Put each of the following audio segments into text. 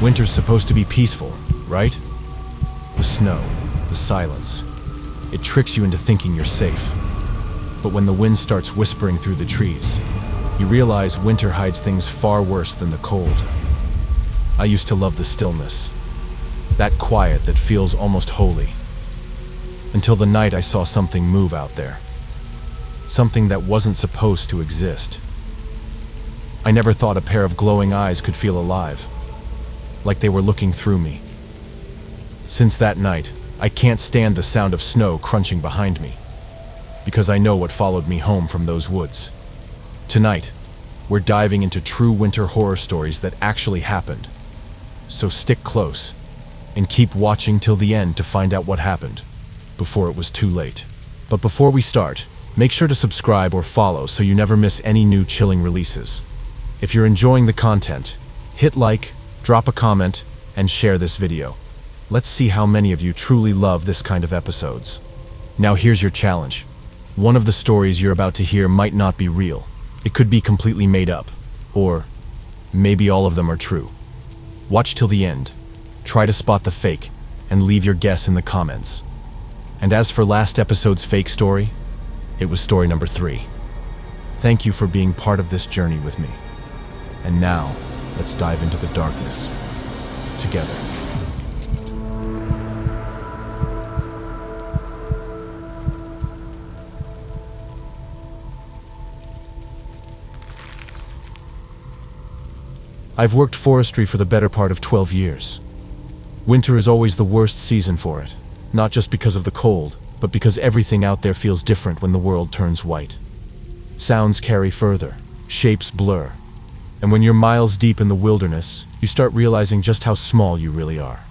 Winter's supposed to be peaceful, right? The snow, the silence. It tricks you into thinking you're safe. But when the wind starts whispering through the trees, you realize winter hides things far worse than the cold. I used to love the stillness, that quiet that feels almost holy. Until the night I saw something move out there. Something that wasn't supposed to exist. I never thought a pair of glowing eyes could feel alive, like they were looking through me. Since that night, I can't stand the sound of snow crunching behind me, because I know what followed me home from those woods. Tonight, we're diving into true winter horror stories that actually happened. So stick close, and keep watching till the end to find out what happened, before it was too late. But before we start, make sure to subscribe or follow so you never miss any new chilling releases. If you're enjoying the content, hit like, drop a comment, and share this video. Let's see how many of you truly love this kind of episodes. Now here's your challenge. One of the stories you're about to hear might not be real. It could be completely made up, or maybe all of them are true. Watch till the end, try to spot the fake, and leave your guess in the comments. And as for last episode's fake story, it was story number 3. Thank you for being part of this journey with me. And now, let's dive into the darkness together. I've worked forestry for the better part of 12 years. Winter is always the worst season for it, not just because of the cold, but because everything out there feels different when the world turns white. Sounds carry further, shapes blur, and when you're miles deep in the wilderness, you start realizing just how small you really are.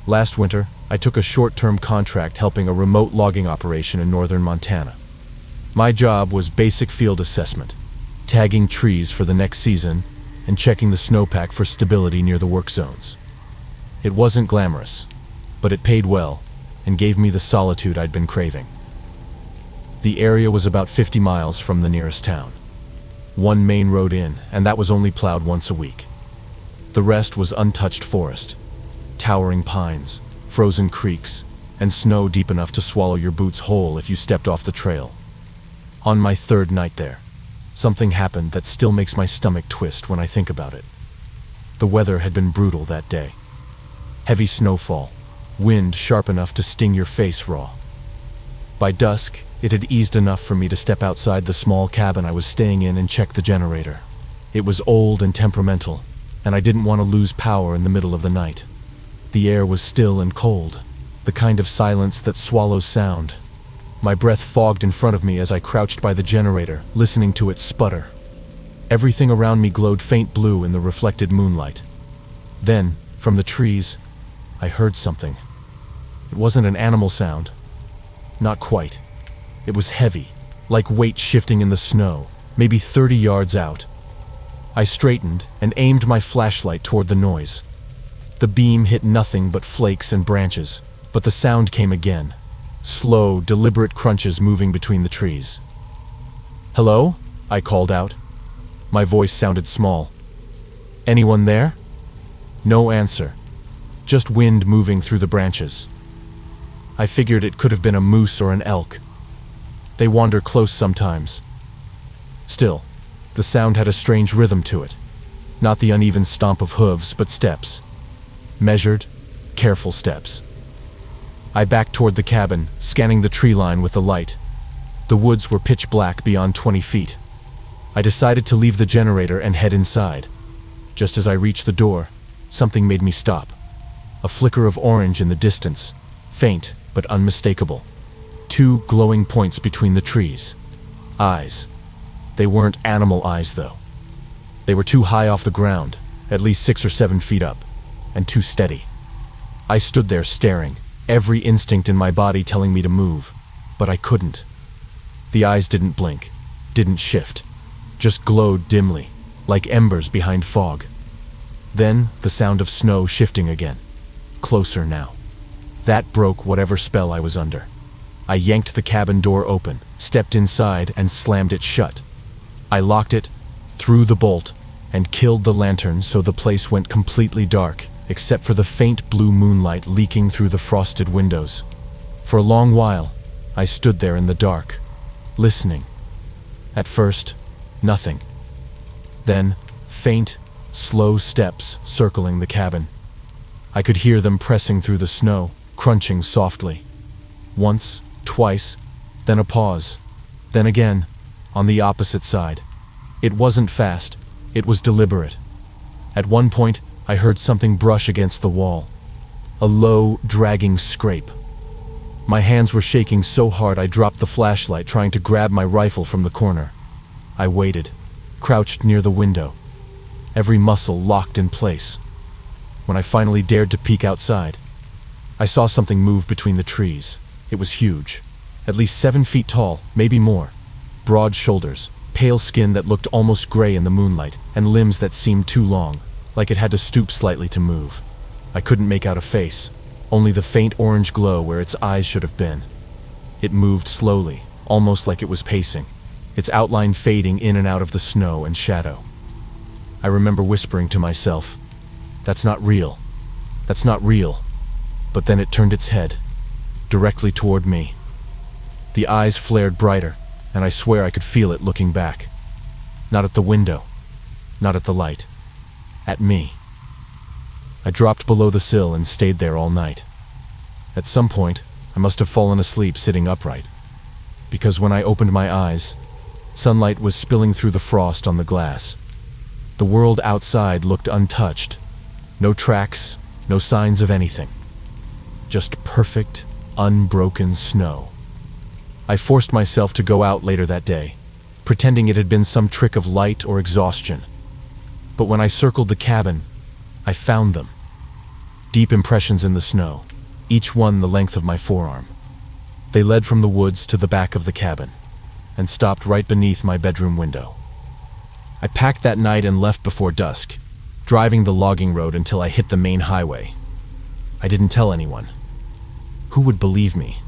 Last winter, I took a short-term contract helping a remote logging operation in northern Montana. My job was basic field assessment, tagging trees for the next season, and checking the snowpack for stability near the work zones. It wasn't glamorous, but it paid well and gave me the solitude I'd been craving. The area was about 50 miles from the nearest town. One main road in, and that was only plowed once a week. The rest was untouched forest, towering pines, frozen creeks, and snow deep enough to swallow your boots whole if you stepped off the trail. On my 3rd night there, something happened that still makes my stomach twist when I think about it. The weather had been brutal that day. Heavy snowfall, wind sharp enough to sting your face raw. By dusk, it had eased enough for me to step outside the small cabin I was staying in and check the generator. It was old and temperamental, and I didn't want to lose power in the middle of the night. The air was still and cold, the kind of silence that swallows sound. My breath fogged in front of me as I crouched by the generator, listening to it sputter. Everything around me glowed faint blue in the reflected moonlight. Then, from the trees, I heard something. It wasn't an animal sound. Not quite. It was heavy, like weight shifting in the snow, maybe 30 yards out. I straightened and aimed my flashlight toward the noise. The beam hit nothing but flakes and branches, but the sound came again. Slow, deliberate crunches moving between the trees. "Hello?" I called out. My voice sounded small. "Anyone there?" No answer. Just wind moving through the branches. I figured it could have been a moose or an elk. They wander close sometimes. Still, the sound had a strange rhythm to it. Not the uneven stomp of hooves, but steps. Measured, careful steps. I backed toward the cabin, scanning the tree line with the light. The woods were pitch black beyond 20 feet. I decided to leave the generator and head inside. Just as I reached the door, something made me stop. A flicker of orange in the distance, faint but unmistakable. 2 glowing points between the trees. Eyes. They weren't animal eyes, though. They were too high off the ground, at least 6 or 7 feet up, and too steady. I stood there staring, every instinct in my body telling me to move, but I couldn't. The eyes didn't blink, didn't shift, just glowed dimly, like embers behind fog. Then the sound of snow shifting again, closer now. That broke whatever spell I was under. I yanked the cabin door open, stepped inside, and slammed it shut. I locked it, threw the bolt, and killed the lantern so the place went completely dark, except for the faint blue moonlight leaking through the frosted windows. For a long while, I stood there in the dark, listening. At first, nothing. Then, faint, slow steps circling the cabin. I could hear them pressing through the snow, crunching softly. Once, twice, then a pause. Then again, on the opposite side. It wasn't fast, it was deliberate. At one point, I heard something brush against the wall. A low, dragging scrape. My hands were shaking so hard I dropped the flashlight trying to grab my rifle from the corner. I waited, crouched near the window, every muscle locked in place. When I finally dared to peek outside, I saw something move between the trees. It was huge, at least 7 feet tall, maybe more. Broad shoulders, pale skin that looked almost gray in the moonlight, and limbs that seemed too long, like it had to stoop slightly to move. I couldn't make out a face, only the faint orange glow where its eyes should have been. It moved slowly, almost like it was pacing, its outline fading in and out of the snow and shadow. I remember whispering to myself, "That's not real. That's not real." But then it turned its head, directly toward me. The eyes flared brighter, and I swear I could feel it looking back. Not at the window, not at the light, at me. I dropped below the sill and stayed there all night. At some point, I must have fallen asleep sitting upright, because when I opened my eyes, sunlight was spilling through the frost on the glass. The world outside looked untouched. No tracks, no signs of anything. Just perfect, unbroken snow. I forced myself to go out later that day, pretending it had been some trick of light or exhaustion. But when I circled the cabin, I found them. Deep impressions in the snow, each one the length of my forearm. They led from the woods to the back of the cabin, and stopped right beneath my bedroom window. I packed that night and left before dusk, driving the logging road until I hit the main highway. I didn't tell anyone. Who would believe me?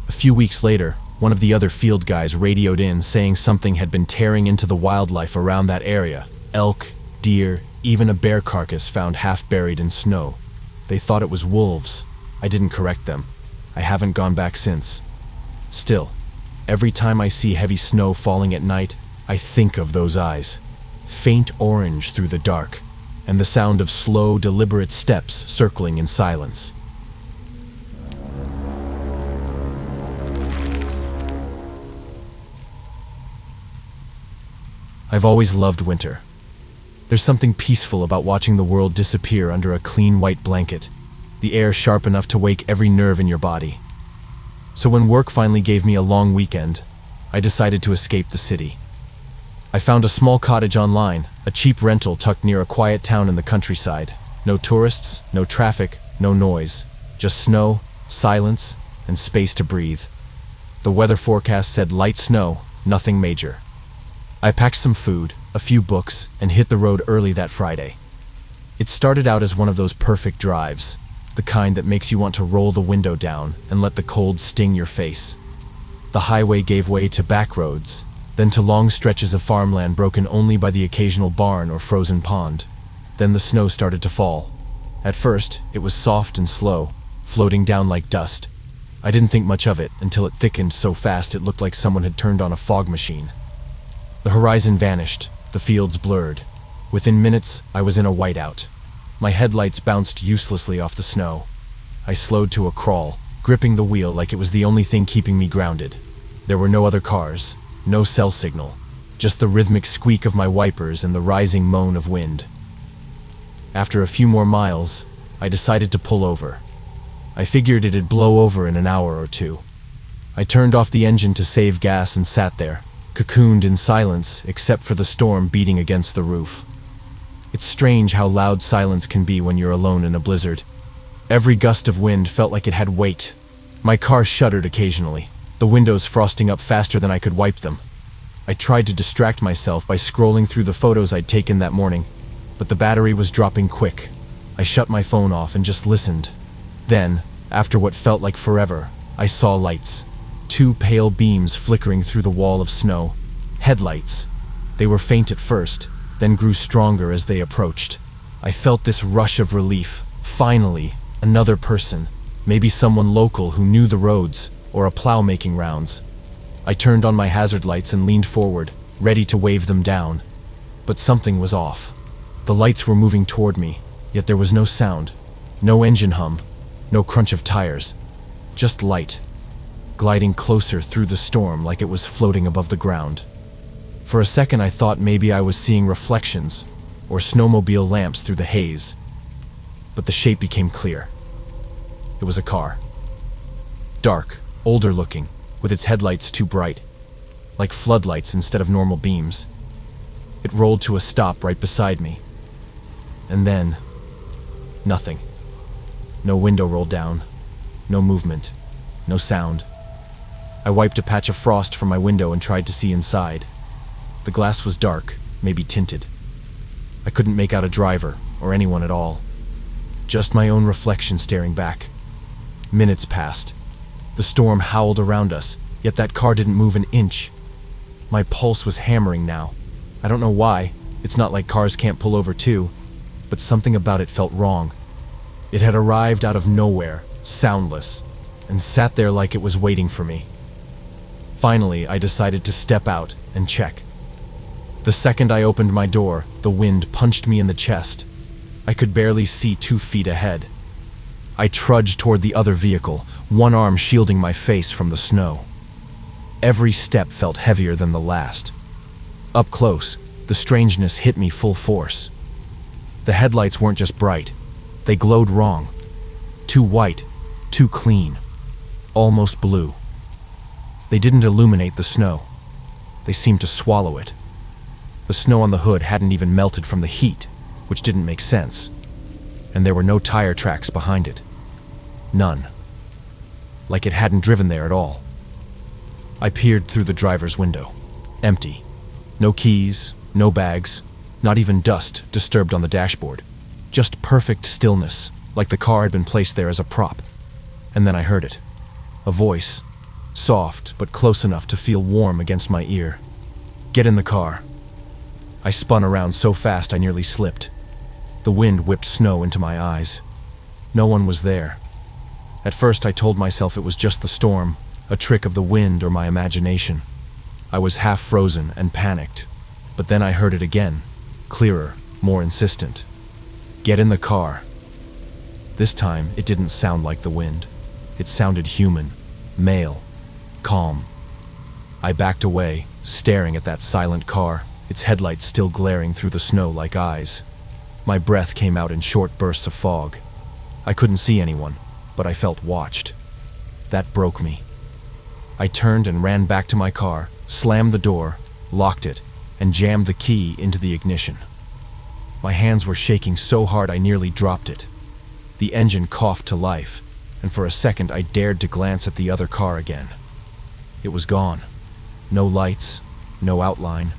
A few weeks later, one of the other field guys radioed in saying something had been tearing into the wildlife around that area. Elk, deer, even a bear carcass found half buried in snow. They thought it was wolves. I didn't correct them. I haven't gone back since. Still, every time I see heavy snow falling at night, I think of those eyes. Faint orange through the dark, and the sound of slow, deliberate steps circling in silence. I've always loved winter. There's something peaceful about watching the world disappear under a clean white blanket, the air sharp enough to wake every nerve in your body. So when work finally gave me a long weekend, I decided to escape the city. I found a small cottage online, a cheap rental tucked near a quiet town in the countryside. No tourists, no traffic, no noise, just snow, silence, and space to breathe. The weather forecast said light snow, nothing major. I packed some food, a few books, and hit the road early that Friday. It started out as one of those perfect drives, the kind that makes you want to roll the window down and let the cold sting your face. The highway gave way to back roads, then to long stretches of farmland broken only by the occasional barn or frozen pond. Then the snow started to fall. At first, it was soft and slow, floating down like dust. I didn't think much of it until it thickened so fast it looked like someone had turned on a fog machine. The horizon vanished, the fields blurred. Within minutes, I was in a whiteout. My headlights bounced uselessly off the snow. I slowed to a crawl, gripping the wheel like it was the only thing keeping me grounded. There were no other cars, no cell signal, just the rhythmic squeak of my wipers and the rising moan of wind. After a few more miles, I decided to pull over. I figured it'd blow over in an hour or two. I turned off the engine to save gas and sat there, cocooned in silence except for the storm beating against the roof. It's strange how loud silence can be when you're alone in a blizzard. Every gust of wind felt like it had weight. My car shuddered occasionally, the windows frosting up faster than I could wipe them. I tried to distract myself by scrolling through the photos I'd taken that morning, but the battery was dropping quick. I shut my phone off and just listened. Then, after what felt like forever, I saw lights. 2 pale beams flickering through the wall of snow. Headlights. They were faint at first, then grew stronger as they approached. I felt this rush of relief. Finally, another person, maybe someone local who knew the roads, or a plow making rounds. I turned on my hazard lights and leaned forward, ready to wave them down. But something was off. The lights were moving toward me, yet there was no sound, no engine hum, no crunch of tires, just light, gliding closer through the storm like it was floating above the ground. For a second I thought maybe I was seeing reflections, or snowmobile lamps through the haze. But the shape became clear. It was a car. Dark, older looking, with its headlights too bright, like floodlights instead of normal beams. It rolled to a stop right beside me. And then, nothing. No window rolled down, no movement, no sound. I wiped a patch of frost from my window and tried to see inside. The glass was dark, maybe tinted. I couldn't make out a driver or anyone at all. Just my own reflection staring back. Minutes passed. The storm howled around us, yet that car didn't move an inch. My pulse was hammering now. I don't know why. It's not like cars can't pull over too, but something about it felt wrong. It had arrived out of nowhere, soundless, and sat there like it was waiting for me. Finally, I decided to step out and check. The second I opened my door, the wind punched me in the chest. I could barely see 2 feet ahead. I trudged toward the other vehicle, one arm shielding my face from the snow. Every step felt heavier than the last. Up close, the strangeness hit me full force. The headlights weren't just bright, they glowed wrong. Too white, too clean, almost blue. They didn't illuminate the snow. They seemed to swallow it. The snow on the hood hadn't even melted from the heat, which didn't make sense. And there were no tire tracks behind it. None. Like it hadn't driven there at all. I peered through the driver's window. Empty. No keys, no bags, not even dust disturbed on the dashboard. Just perfect stillness, like the car had been placed there as a prop. And then I heard it. A voice, soft but close enough to feel warm against my ear. "Get in the car." I spun around so fast I nearly slipped. The wind whipped snow into my eyes. No one was there. At first I told myself it was just the storm, a trick of the wind or my imagination. I was half frozen and panicked. But then I heard it again, clearer, more insistent. "Get in the car." This time it didn't sound like the wind. It sounded human, male, calm. I backed away, staring at that silent car, its headlights still glaring through the snow like eyes. My breath came out in short bursts of fog. I couldn't see anyone, but I felt watched. That broke me. I turned and ran back to my car, slammed the door, locked it, and jammed the key into the ignition. My hands were shaking so hard I nearly dropped it. The engine coughed to life, and for a second I dared to glance at the other car again. It was gone. No lights, no outline,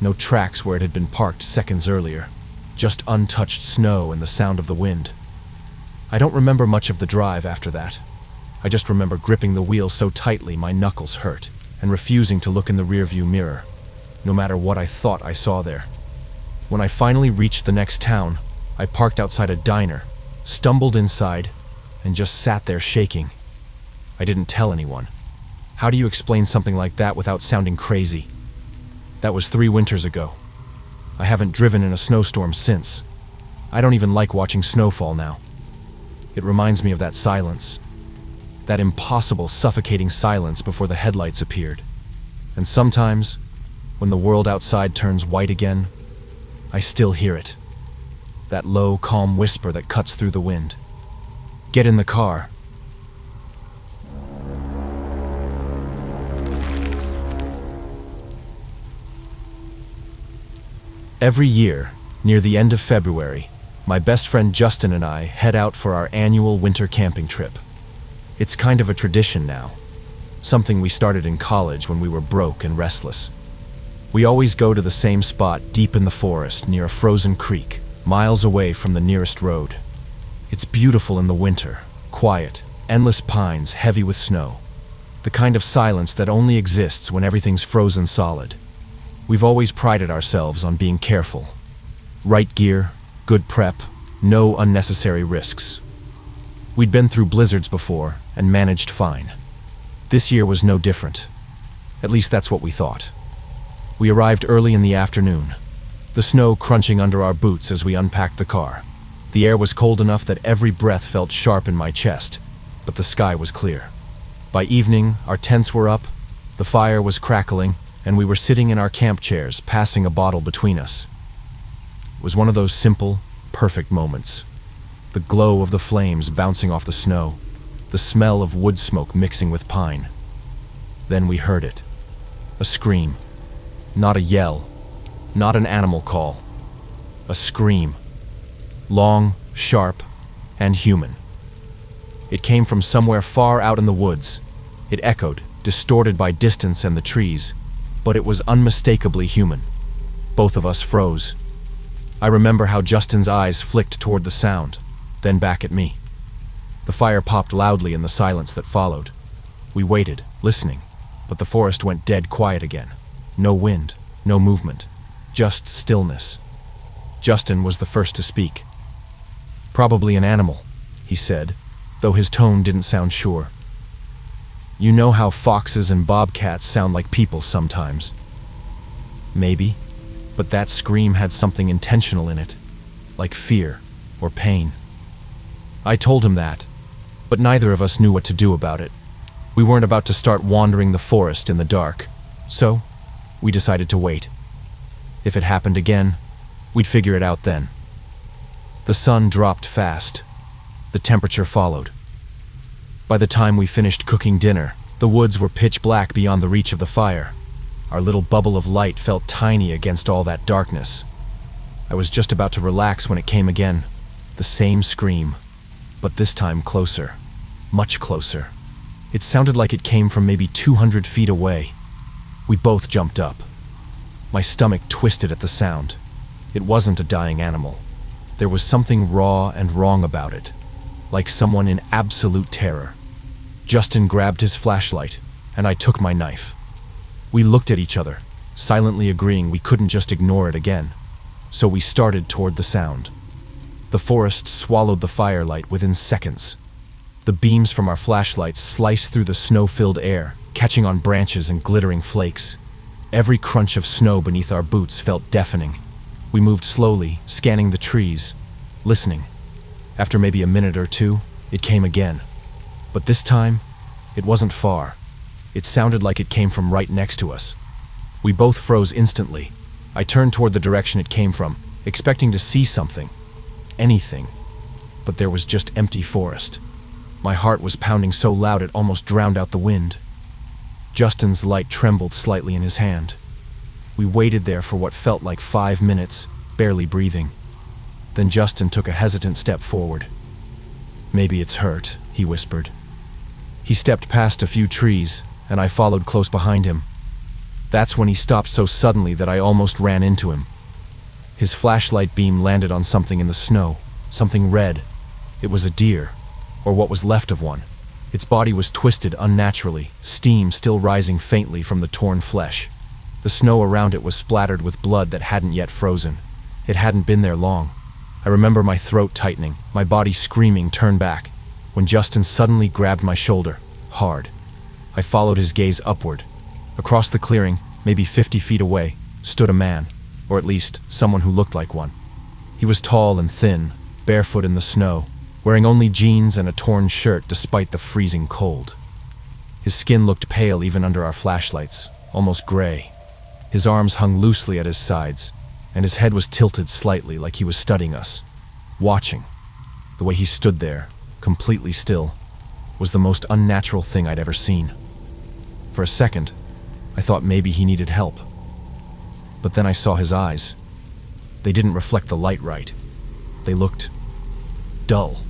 no tracks where it had been parked seconds earlier. Just untouched snow and the sound of the wind. I don't remember much of the drive after that. I just remember gripping the wheel so tightly my knuckles hurt, and refusing to look in the rearview mirror, no matter what I thought I saw there. When I finally reached the next town, I parked outside a diner, stumbled inside, and just sat there shaking. I didn't tell anyone. How do you explain something like that without sounding crazy? That was 3 winters ago. I haven't driven in a snowstorm since. I don't even like watching snowfall now. It reminds me of that silence. That impossible, suffocating silence before the headlights appeared. And sometimes, when the world outside turns white again, I still hear it. That low, calm whisper that cuts through the wind. "Get in the car." Every year, near the end of February, my best friend Justin and I head out for our annual winter camping trip. It's kind of a tradition now, something we started in college when we were broke and restless. We always go to the same spot deep in the forest near a frozen creek, miles away from the nearest road. It's beautiful in the winter, quiet, endless pines heavy with snow, the kind of silence that only exists when everything's frozen solid. We've always prided ourselves on being careful. Right gear, good prep, no unnecessary risks. We'd been through blizzards before and managed fine. This year was no different. At least that's what we thought. We arrived early in the afternoon, the snow crunching under our boots as we unpacked the car. The air was cold enough that every breath felt sharp in my chest, but the sky was clear. By evening, our tents were up, the fire was crackling, and we were sitting in our camp chairs, passing a bottle between us. It was one of those simple, perfect moments. The glow of the flames bouncing off the snow, the smell of wood smoke mixing with pine. Then we heard it. A scream. Not a yell, not an animal call. A scream. Long, sharp, and human. It came from somewhere far out in the woods. It echoed, distorted by distance and the trees, but it was unmistakably human. Both of us froze. I remember how Justin's eyes flicked toward the sound, then back at me. The fire popped loudly in the silence that followed. We waited, listening, but the forest went dead quiet again. No wind, no movement, just stillness. Justin was the first to speak. "Probably an animal," he said, though his tone didn't sound sure. "You know how foxes and bobcats sound like people sometimes." Maybe, but that scream had something intentional in it, like fear or pain. I told him that, but neither of us knew what to do about it. We weren't about to start wandering the forest in the dark, so we decided to wait. If it happened again, we'd figure it out then. The sun dropped fast. The temperature followed. By the time we finished cooking dinner, the woods were pitch black beyond the reach of the fire. Our little bubble of light felt tiny against all that darkness. I was just about to relax when it came again. The same scream, but this time closer. Much closer. It sounded like it came from maybe 200 feet away. We both jumped up. My stomach twisted at the sound. It wasn't a dying animal. There was something raw and wrong about it, like someone in absolute terror. Justin grabbed his flashlight, and I took my knife. We looked at each other, silently agreeing we couldn't just ignore it again. So we started toward the sound. The forest swallowed the firelight within seconds. The beams from our flashlights sliced through the snow-filled air, catching on branches and glittering flakes. Every crunch of snow beneath our boots felt deafening. We moved slowly, scanning the trees, listening. After maybe a minute or two, it came again. But this time, it wasn't far. It sounded like it came from right next to us. We both froze instantly. I turned toward the direction it came from, expecting to see something. Anything. But there was just empty forest. My heart was pounding so loud it almost drowned out the wind. Justin's light trembled slightly in his hand. We waited there for what felt like 5 minutes, barely breathing. Then Justin took a hesitant step forward. "Maybe it's hurt," he whispered. He stepped past a few trees, and I followed close behind him. That's when he stopped so suddenly that I almost ran into him. His flashlight beam landed on something in the snow, something red. It was a deer, or what was left of one. Its body was twisted unnaturally, steam still rising faintly from the torn flesh. The snow around it was splattered with blood that hadn't yet frozen. It hadn't been there long. I remember my throat tightening, my body screaming turn back, when Justin suddenly grabbed my shoulder, hard. I followed his gaze upward. Across the clearing, maybe 50 feet away, stood a man, or at least someone who looked like one. He was tall and thin, barefoot in the snow, wearing only jeans and a torn shirt despite the freezing cold. His skin looked pale even under our flashlights, almost gray. His arms hung loosely at his sides, and his head was tilted slightly like he was studying us, watching. The way he stood there, completely still, was the most unnatural thing I'd ever seen. For a second, I thought maybe he needed help. But then I saw his eyes. They didn't reflect the light right. They looked dull,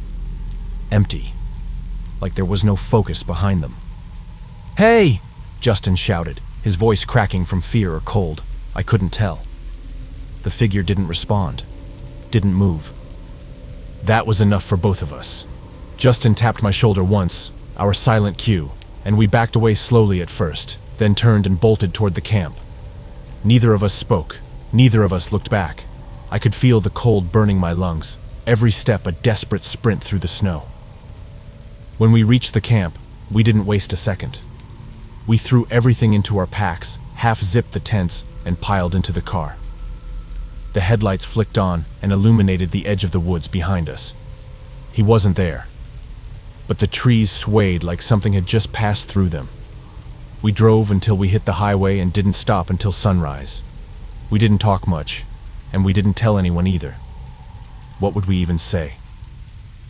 empty, like there was no focus behind them. "Hey!" Justin shouted, his voice cracking from fear or cold. I couldn't tell. The figure didn't respond, didn't move. That was enough for both of us. Justin tapped my shoulder once, our silent cue, and we backed away slowly at first, then turned and bolted toward the camp. Neither of us spoke. Neither of us looked back. I could feel the cold burning my lungs, every step a desperate sprint through the snow. When we reached the camp, we didn't waste a second. We threw everything into our packs, half-zipped the tents, and piled into the car. The headlights flicked on and illuminated the edge of the woods behind us. He wasn't there, but the trees swayed like something had just passed through them. We drove until we hit the highway and didn't stop until sunrise. We didn't talk much, and we didn't tell anyone either. What would we even say?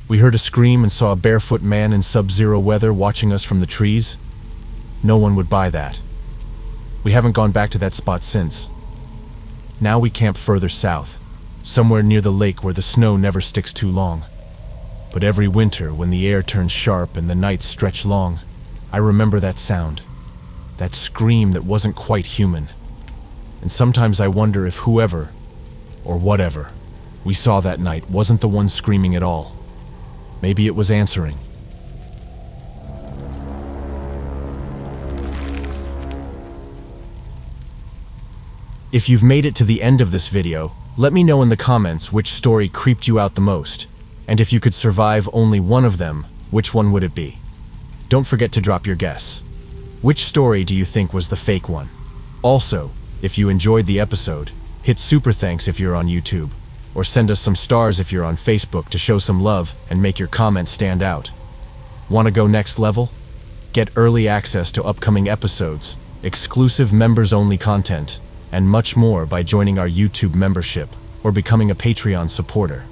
We heard a scream and saw a barefoot man in sub-zero weather watching us from the trees. No one would buy that. We haven't gone back to that spot since. Now we camp further south, somewhere near the lake where the snow never sticks too long. But every winter, when the air turns sharp and the nights stretch long, I remember that sound, that scream that wasn't quite human. And sometimes I wonder if whoever, or whatever, we saw that night wasn't the one screaming at all. Maybe it was answering. If you've made it to the end of this video, let me know in the comments which story creeped you out the most, and if you could survive only one of them, which one would it be? Don't forget to drop your guess. Which story do you think was the fake one? Also, if you enjoyed the episode, hit super thanks if you're on YouTube, or send us some stars if you're on Facebook to show some love and make your comments stand out. Want to go next level? Get early access to upcoming episodes, exclusive members-only content, and much more by joining our YouTube membership or becoming a Patreon supporter.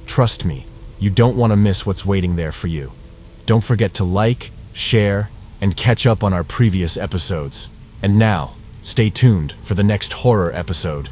Trust me, you don't want to miss what's waiting there for you. Don't forget to like, share, and catch up on our previous episodes. And now, stay tuned for the next horror episode.